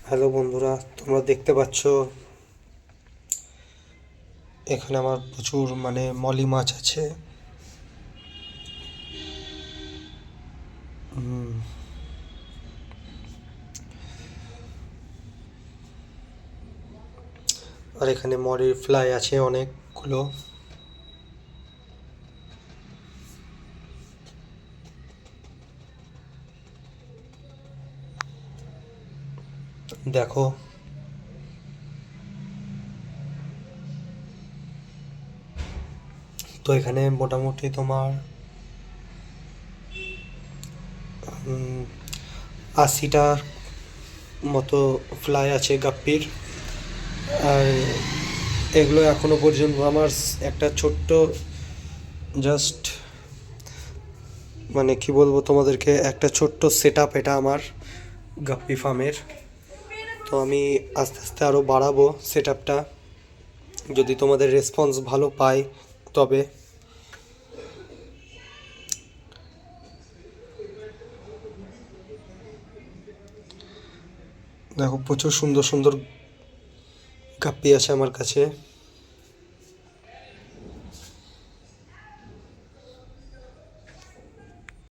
Hello বন্ধুরা, তোমরা দেখতে পাচ্ছ এখানে আমার প্রচুর মলি মাছ আছে। আর এখানে মলির ফ্লাই আছে অনেকগুলো। দেখো, তো এখানে মোটামুটি তোমার 80টার মতো ফ্লাই আছে গাপ্পির। আর এগুলো এখনো পর্যন্ত আমার একটা ছোট্ট জাস্ট কি বলবো তোমাদেরকে, একটা ছোট্ট সেট আপ এটা আমার গাপ্পি ফার্মের। তো আমি আস্তে আস্তে আরও বাড়াবো সেট আপটা, যদি তোমাদের রেসপন্স ভালো পাই তবে। দেখো, প্রচুর সুন্দর সুন্দর গাপ্পি আছে আমার কাছে।